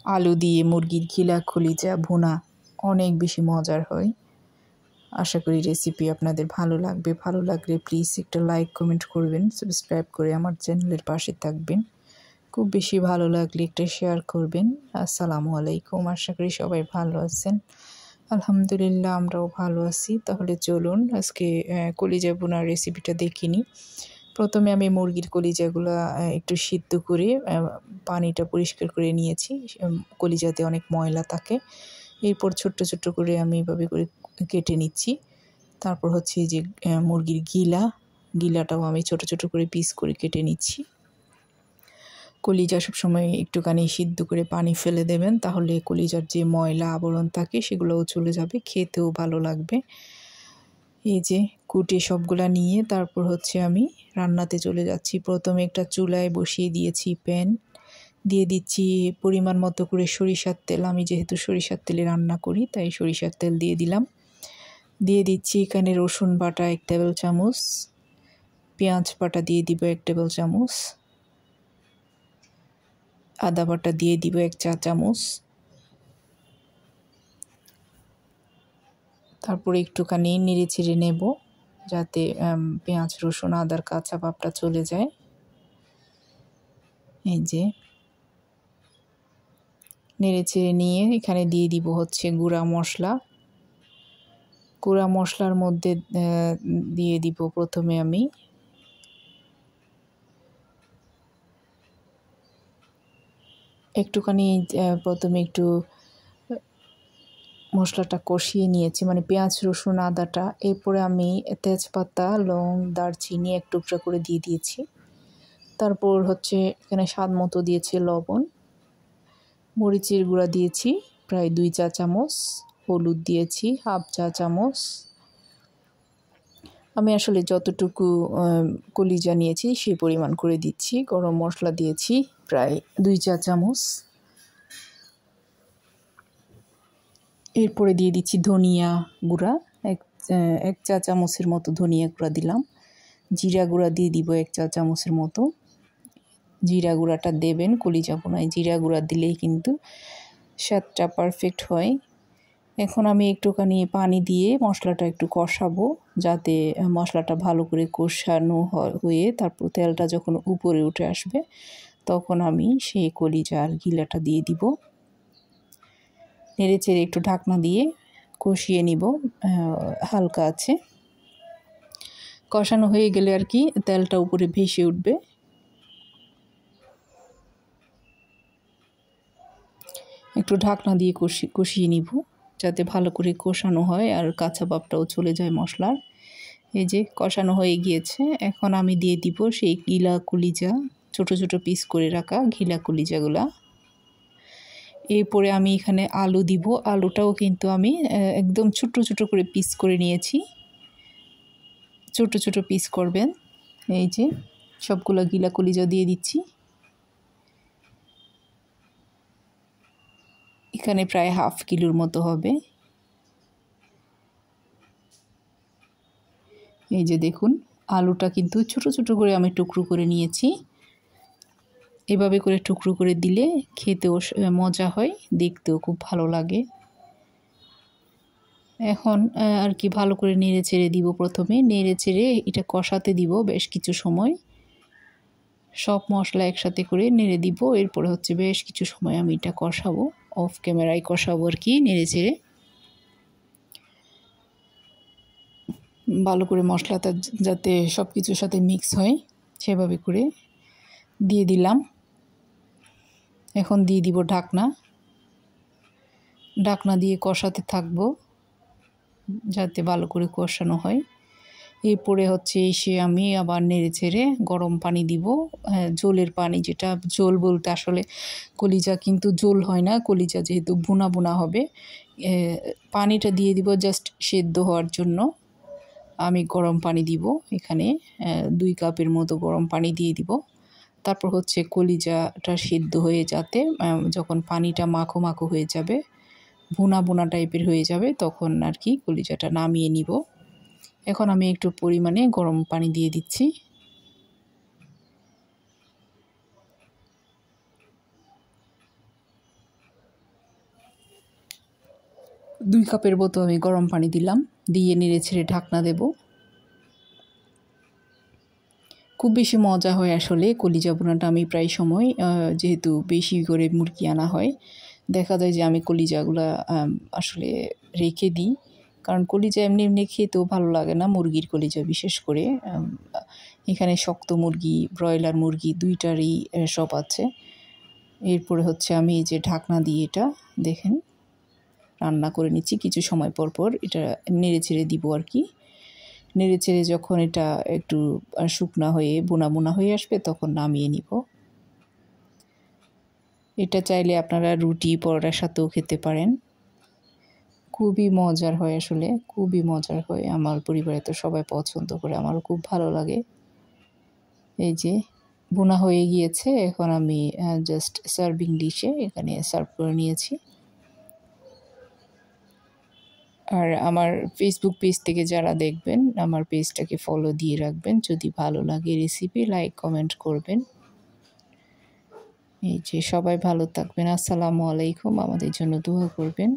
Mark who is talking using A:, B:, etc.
A: আলু দিয়ে মুরগির গিলা কলিজা ভুনা অনেক বেশি মজার হয়। আশা করি রেসিপি আপনাদের ভালো লাগবে। ভালো লাগলে প্লিজ একটা লাইক কমেন্ট করবেন, সাবস্ক্রাইব করে আমার চ্যানেলের পাশে থাকবেন। খুব বেশি ভালো লাগলে একটা শেয়ার করবেন। আসসালামু আলাইকুম। আশা করি সবাই ভালো আছেন। আলহামদুলিল্লাহ আমরাও ভালো আছি। তাহলে চলুন আজকে কলিজা ভুনার রেসিপিটা দেখে নিই। প্রথমে আমি মুরগির কলিজাগুলো একটু সিদ্ধ করে পানিটা পরিষ্কার করে নিয়েছি। কলিজাতে অনেক ময়লা থাকে। এরপর ছোট্ট ছোট্ট করে আমি এভাবে করে কেটে নিচ্ছি। তারপর হচ্ছে যে মুরগির গিলাটাও আমি ছোট ছোট করে পিস করে কেটে নিচ্ছি। কলিজা সবসময় একটুখানি সিদ্ধ করে পানি ফেলে দেবেন, তাহলে কলিজার যে ময়লা আবরণ থাকে সেগুলোও চলে যাবে, খেতেও ভালো লাগবে। এই যে কুটে সবগুলা নিয়ে তারপর হচ্ছে আমি রান্নাতে চলে যাচ্ছি। প্রথমে একটা চুলায় বসিয়ে দিয়েছি প্যান, দিয়ে দিচ্ছি পরিমাণ মতো করে সরিষার তেল। আমি যেহেতু সরিষার তেলে রান্না করি তাই সরিষার তেল দিয়ে দিলাম। দিয়ে দিচ্ছি এখানে রসুন বাটা 1 টেবিল চামচ, পেঁয়াজ বাটা দিয়ে দিব 1 টেবিল চামচ, আদা বাটা দিয়ে দিব 1 চা চামচ। তারপরে একটুখানি নেড়ে চেড়ে নেব যাতে পেঁয়াজ রসুন আদার কাঁচা ভাবটা চলে যায়। এই যে নেড়ে চেড়ে নিয়ে এখানে দিয়ে দিব হচ্ছে গুঁড়া মশলা। গুঁড়া মশলার মধ্যে দিয়ে দিব প্রথমে আমি একটুখানি প্রথমে একটু মশলাটা কষিয়ে নিয়েছি, মানে পেঁয়াজ রসুন আদাটা। এরপরে আমি তেজপাতা লং দারচিনি 1 টুকরা করে দিয়ে দিয়েছি। তারপর হচ্ছে এখানে স্বাদ মতো দিয়েছি লবণ, মরিচের গুঁড়া দিয়েছি প্রায় 2 চা চামচ, হলুদ দিয়েছি 1/2 চা চামচ। আমি আসলে যতটুকু কলিজা নিয়েছি সেই পরিমাণ করে দিচ্ছি। গরম মশলা দিয়েছি প্রায় 2 চা চামচ। এরপরে দিয়ে দিচ্ছি ধনিয়া গুঁড়া 1 চা চামচের মতো ধনিয়া গুঁড়া দিলাম। জিরা গুঁড়া দিয়ে দিব 1 চা চামচের মতো। জিরা গুঁড়াটা দেবেন কলিজা ভুনায়, জিরা গুঁড়া দিলেই কিন্তু স্বাদটা পারফেক্ট হয়। এখন আমি একটুখানি পানি দিয়ে মশলাটা একটু কষাবো, যাতে মশলাটা ভালো করে কষানো হয়ে তারপর তেলটা যখন উপরে উঠে আসবে তখন আমি সেই কলিজা আর গিলাটা দিয়ে দিব। নেড়ে চেড়ে একটু ঢাকনা দিয়ে কষিয়ে নিব হালকা আছে। কষানো হয়ে গেলে আর কি তেলটা উপরে ভেসে উঠবে। একটু ঢাকনা দিয়ে কষিয়ে নিব যাতে ভালো করে কষানো হয় আর কাঁচা ভাবটাও চলে যায় মশলার। এই যে কষানো হয়ে গিয়েছে। এখন আমি দিয়ে দিব সেই গিলা কলিজা, ছোট ছোট পিস করে রাখা গিলা কলিজাগুলা। এরপরে আমি এখানে আলু দিব। আলুটাও কিন্তু আমি একদম ছোট ছোট করে পিস করে নিয়েছি। ছোট ছোট পিস করবেন। এই যে সবগুলো গিলা কলিজা দিয়ে দিচ্ছি। এখানে প্রায় 1/2 কিলোর মতো হবে। এই যে দেখুন আলুটা কিন্তু ছোট ছোট করে আমি টুকরো করে নিয়েছি। এভাবে করে টুকরো করে দিলে খেতেও মজা হয়, দেখতেও খুব ভালো লাগে। এখন আর কি ভালো করে নেড়ে চেড়ে দিব। প্রথমে নেড়ে চেড়ে এটা কষাতে দিব বেশ কিছু সময়। সব মশলা একসাথে করে নেড়ে দিব। এরপরে হচ্ছে বেশ কিছু সময় আমি এটা কষাবো, অফ ক্যামেরায় কষাবো আর কি নেড়ে চেড়ে। ভালো করে মশলাটা যাতে সব কিছুর সাথে মিক্স হয় সেভাবে করে দিয়ে দিলাম। এখন দিয়ে দিব ঢাকনা। ঢাকনা দিয়ে কষাতে থাকবো যাতে ভালো করে কষানো হয়। এরপরে হচ্ছে এসে আমি আবার নেড়ে চেড়ে গরম পানি দিব, ঝোলের পানি, যেটা ঝোল বলতে আসলে কলিজা কিন্তু ঝোল হয় না, কলিজা যেহেতু ভুনা ভুনা হবে। পানিটা দিয়ে দিব জাস্ট সেদ্ধ হওয়ার জন্য। আমি গরম পানি দিব এখানে 2 কাপের মতো গরম পানি দিয়ে দিব। তারপর হচ্ছে কলিজাটা সিদ্ধ হয়ে যাতে যখন পানিটা মাখো মাখো হয়ে যাবে, ভুনা ভুনা টাইপের হয়ে যাবে, তখন আর কি কলিজাটা নামিয়ে নিব। এখন আমি একটু পরিমাণে গরম পানি দিয়ে দিচ্ছি। 2 কাপের মতো আমি গরম পানি দিলাম, দিয়ে নেড়ে ছেড়ে ঢাকনা দেব। খুব বেশি মজা হয় আসলে কলিজা ভুনাটা। আমি প্রায় সময় যেহেতু বেশি করে মুরগি আনা হয়, দেখা যায় যে আমি কলিজাগুলা আসলে রেখে দিই, কারণ কলিজা এমনি এমনি খেতেও ভালো লাগে না, মুরগির কলিজা বিশেষ করে। এখানে শক্ত মুরগি, ব্রয়লার মুরগি দুইটারই সব আছে। এরপরে হচ্ছে আমি এই যে ঢাকনা দিয়ে এটা দেখেন রান্না করে নিচ্ছি। কিছু সময় পর পর এটা নেড়ে ছেড়ে দিব আর কি। নেড়ে ছেড়ে যখন এটা একটু শুকনা হয়ে বোনা বোনা হয়ে আসবে তখন নামিয়ে নিব। এটা চাইলে আপনারা রুটি পরোটার সাথেও খেতে পারেন। খুবই মজার হয় আসলে, খুবই মজার হয়। আমার পরিবারে তো সবাই পছন্দ করে, আমারও খুব ভালো লাগে। এই যে বোনা হয়ে গিয়েছে, এখন আমি জাস্ট সার্ভিং ডিশে এখানে সার্ভ করে নিয়েছি। আর আমার ফেসবুক পেজ থেকে যারা দেখবেন আমার পেজটাকে ফলো দিয়ে রাখবেন। যদি ভালো লাগে রেসিপি লাইক কমেন্ট করবেন। এই যে সবাই ভালো থাকবেন। আসসালামু আলাইকুম। আমাদের জন্য দোয়া করবেন।